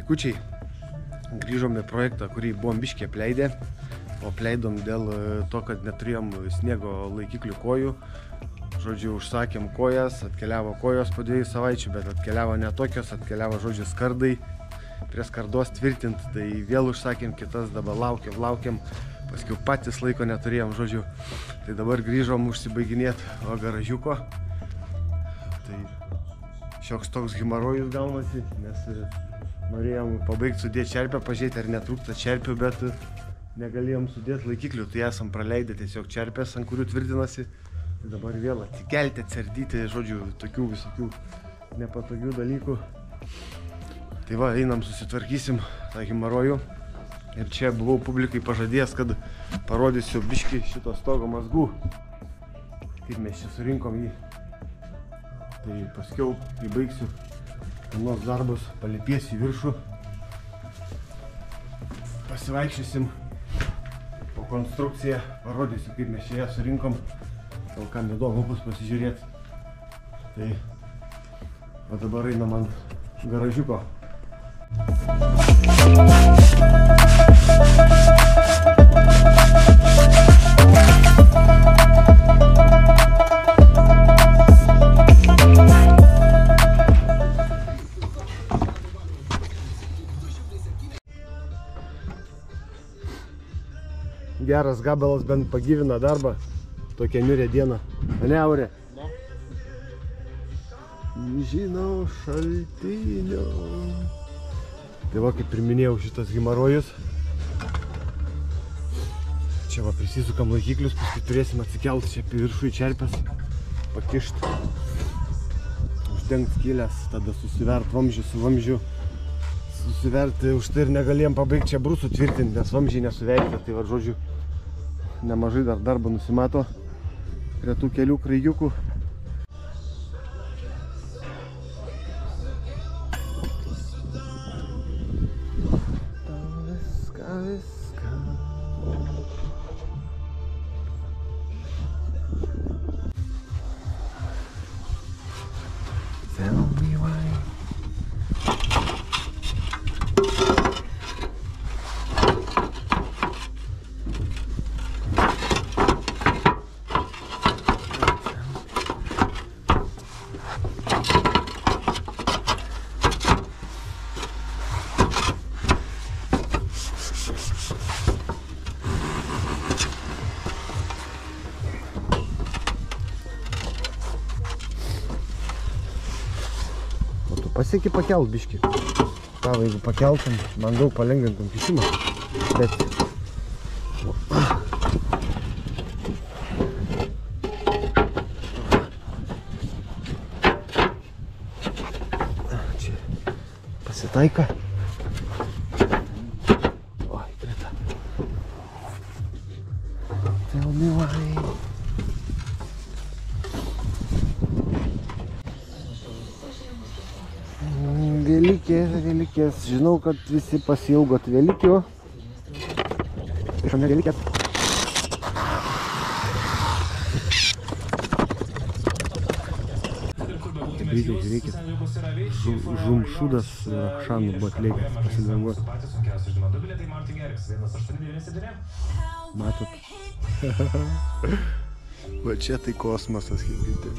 Biškučiai, grįžom į projektą, kurį buvom biškį apleidę, o apleidom dėl to, kad neturėjom sniego laikiklių kojų. Žodžiu, užsakėm kojas, atkeliavo kojos po 2 savaičių, bet atkeliavo ne tokios, atkeliavo, žodžiu, skardai. Prie skardos tvirtint, tai vėl užsakėm kitas, dabar laukiam, paskiau patys laiko neturėjom, žodžiu. Tai dabar grįžom užsibaiginėti garažiuko. Tai šioks toks himarojus gaunasi, nes norėjom pabaigti sudėti čerpę, pažiūrėti, ar netrūksta čerpių, bet negalėjom sudėti laikiklių, tai esam praleidę tiesiog čerpės, ant kurių tvirtinasi. Tai dabar vėl atsikelti, atsardyti, žodžiu, tokių visokių nepatogių dalykų. Tai va, einam susitvarkysim tą himarojų. Ir čia buvau publikai pažadėjęs, kad parodysiu biškį šito stogo mazgų, kaip mes čia surinkom jį. Tai paskiau, kai baigsiu vienos darbus, palipėsiu į viršų, pasivaikščiosim po konstrukciją, parodysiu, kaip mes čia ją surinkom, gal kam įdomu bus pasižiūrėti. Tai va dabar einam ant garažiuko. Geras gabalas bent pagyvina darbą, tokia niurė diena. Ane, Aurė? Žinau šaltinio. Tai va, kaip ir minėjau, šitas himarojus. Čia va, prisisukam laikiklius, paskui turėsim atsikelti čia apie viršų į čerpės, pakišti, uždengt skylės, tada susivert vamzdžių su vamzdžiu. Susiverti už tai ir negalėjom pabaigti čia brusų tvirtinti, nes vamzdžiai nesuveikti. Tai va, žodžiu, nemažai dar darbo nusimato prie tų kelių kraigiukų. Viską. Tell me why. Pasieki pakelt biškį. Tavo, jeigu pakeltum, man daug palengvintum kišimą. Bet... Čia pasitaika. Oi, krita. Tell me why. Vėlikės. Žinau, kad visi pasiilgot vėlikių. Išame vėlikės. Greitai žiūrėkit. Žumšudas Rakšanų buvo atleikęs pasidarbuoti. Matot? Va čia tai kosmosas, kaip girdė.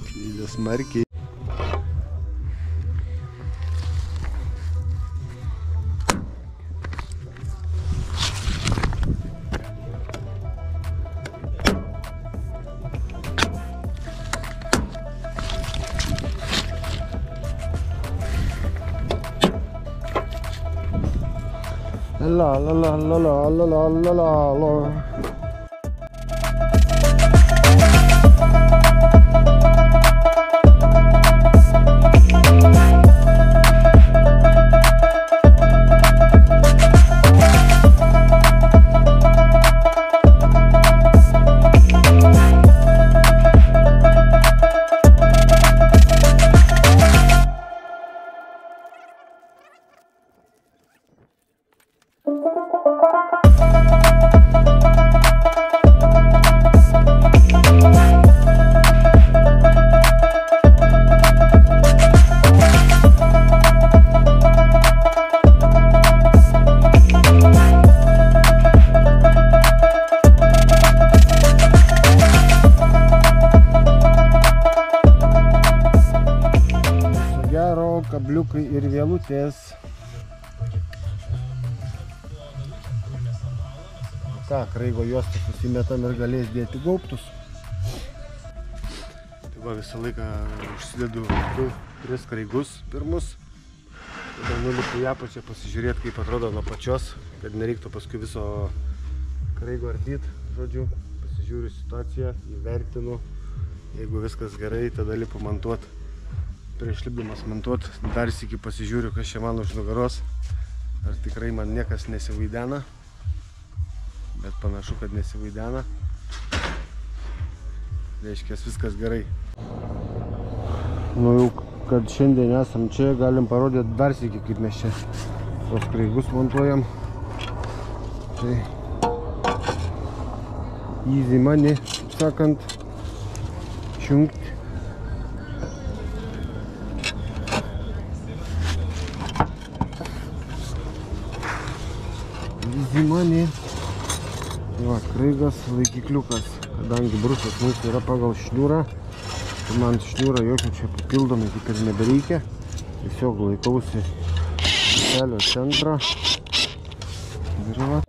Kylė smarkiai. La la la la la la la la la la. gabaliukai ir vėlutės. Ką, kraigo juostą susimetam ir galės dėti gaubtus. Tai va, visą laiką užsidedu 2-3 kraigus pirmus. Tada nulipu į apačią pasižiūrėti, kaip atrodo nuo pačios, kad nereiktų paskui viso kraigo ardyti. Žodžiu, pasižiūriu situaciją, įvertinu. Jeigu viskas gerai, tada lipu montuoti. Prieš lipdamas montuoti, dar sykį pasižiūriu, kas čia man už nugaros. Ar tikrai man niekas nesivaidena. Bet panašu, kad nesivaidena. Reiškia, viskas gerai. Nu jau, kad šiandien esam čia, galim parodyti dar sykį, kaip mes čia tos kraigus montuojam. Tai easy money, sakant, čiungt. Easy money. Va, kraigas, laikikliukas, kadangi brusas mūsų yra pagal šniūrą, tai man šniūrą jokio čia papildomai kaip ir nebereikia. Tiesiog laikausi kelio centrą. Ir va.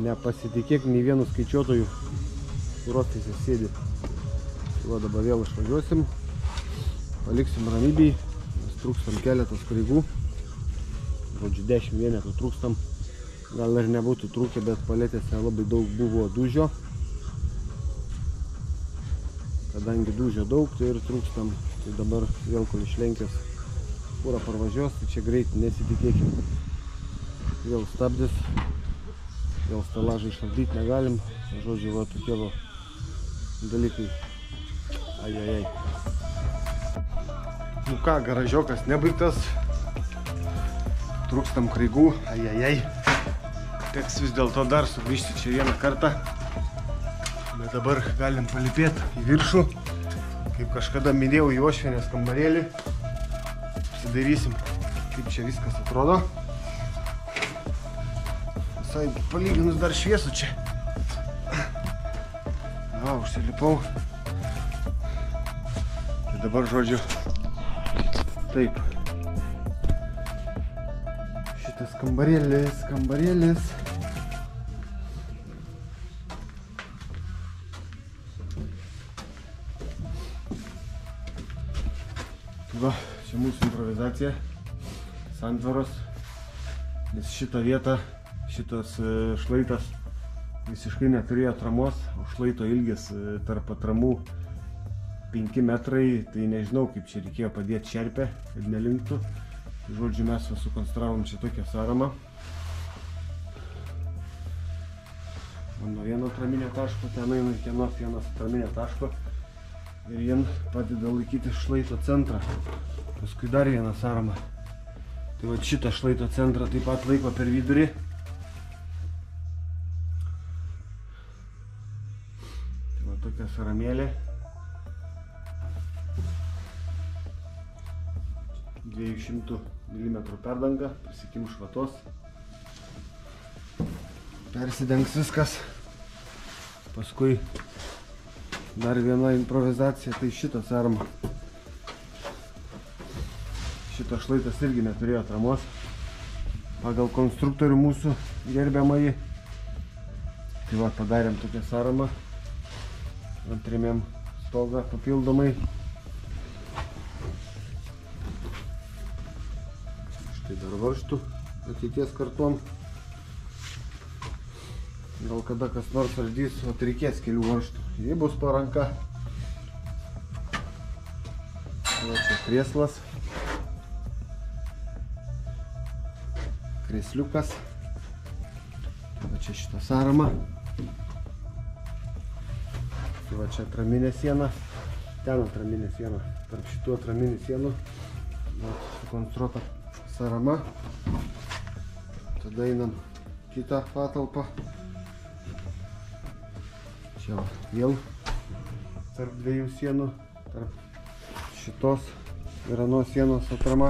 Nepasitikėk nei vienu skaičiuotoju, kurios tai sėdi. Va, dabar vėl išvažiuosim, paliksim ramybėj, mes trūkstam keletos kraigų. Žodžiu, 10 vienetų trūkstam. Gal ir nebūtų trūkę, bet paletėse labai daug buvo dūžio. Kadangi dūžio daug, tai ir trūkstam. Tai dabar vėl kol iš Lenkijos pūra parvažiuos, tai čia greit nesitikėkim. Vėl stabdis. Vėl stelažą išardyti negalim. Žodžiu, va, tokie va dalykai. Ajajai. Nu ką, garažiokas nebaigtas. Trūkstam kraigų. Ajajai. Teks vis dėlto dar sugrįžti čia vieną kartą. Bet dabar galim palipėti į viršų. Kaip kažkada minėjau į Uošvienės kambarėlį. Apsidairysim, kaip čia viskas atrodo. Visai palyginus dar šviesu čia. Va, užsilipau. Tai dabar, žodžiu, taip. Šitas kambarėlis. Va, čia mūsų improvizacija. Santvaros. Nes šitą vietą, šitas šlaitas visiškai neturėjo atramos, o šlaito ilgis tarp atramų 5 metrai, tai nežinau, kaip čia reikėjo padėti šerpę, kad nelinktų. Žodžiu, mes sukonstravom čia tokią sąramą. Nuo vieno atraminio taško, ten eina iki vienos atraminio taško ir jien padeda laikyti šlaito centrą. Paskui dar vieną sąramą. Tai va šitą šlaito centrą taip pat laiko per vidurį. Tai va tokia saramėlė. 200 mm perdanga, prisikimš vatos. Persidengs viskas. Paskui dar viena improvizacija, tai šitą sąramą. Šitas šlaitas irgi neturėjo atramos. Pagal konstruktorių mūsų gerbiamąjį. Tai va, padarėm tokią sąramą. Antrėmėm stogą papildomai. Štai dar varžtų ateities kartom. Gal kada kas nors ardys, o reikės kelių varžtų. Jei bus paranka. Va čia krėslas. Krėsliukas. Va čia šitą sąramą. Tai va čia atraminė siena. Ten atraminė siena. Tarp šitų atraminių sienų. Va sukonstruota sąrama. Tada einam kitą patalpą. Čia va, vėl tarp dviejų sienų, tarp šitos ir anos sienos atrama.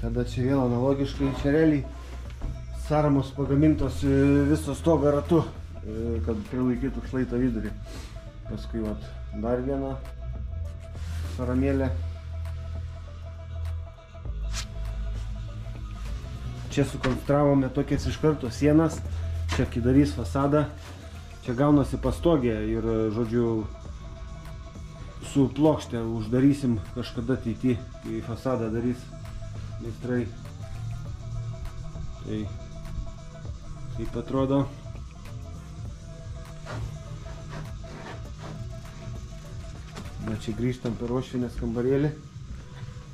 Tada čia vėl analogiškai, čia realiai sąramos pagamintos viso stogo ratu, kad prilaikytų šlaito vidurį. Paskui vat, dar viena sąramėlė. Čia sukonstravome tokias iš karto sienas, čia kai darys fasadą, čia gaunasi pastogė ir, žodžiu, su plokšte uždarysim kažkada ateity, kai fasadą darys meistrai. Tai taip atrodo. Na, čia grįžtam per uošvienės kambarėlį.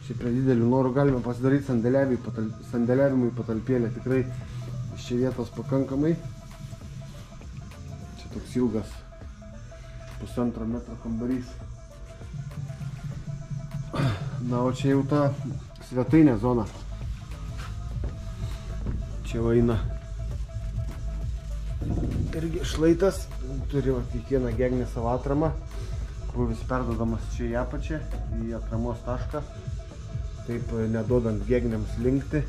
Čia prie didelių norų galime pasidaryti sandėliavimui patalpėlę. Tikrai iš čia vietos pakankamai. Čia toks ilgas 1,5 metro kambarys. Na, o čia jau ta svetainė zona. Čia eina irgi šlaitas. Turi kiekvieną gegnę savo atramą. Krūvis perdodamas čia į apačią, į atramos tašką. Taip neduodant gegnėms linkti,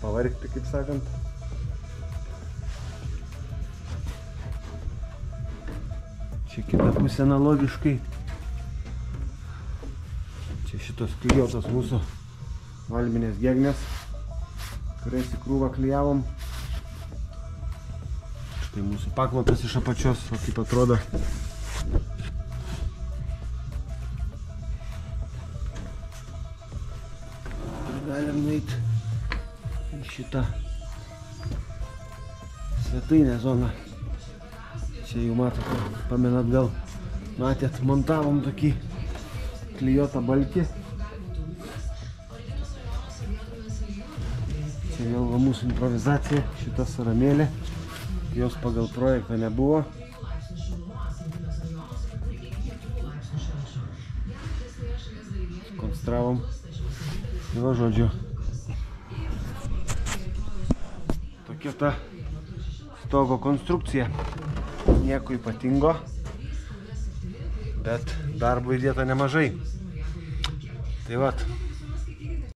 pavargti, kaip sakant. Čia kita pusė analogiškai. Čia šitos klijuotos mūsų valminės gegnės, kurias į krūvą klijavom. Štai mūsų paklotas iš apačios, o kaip atrodo. Galim nueiti į šitą svetainę zoną. Čia jau matote, pamenat gal, matėt, montavom tokį klijuotą balkį. Čia vėl va mūsų improvizacija, šita sąramėlė. Jos pagal projektą nebuvo. Konstravom. Va, žodžiu, tokia ta stogo konstrukcija, nieko ypatingo, bet darbo įdėta nemažai. Tai vat,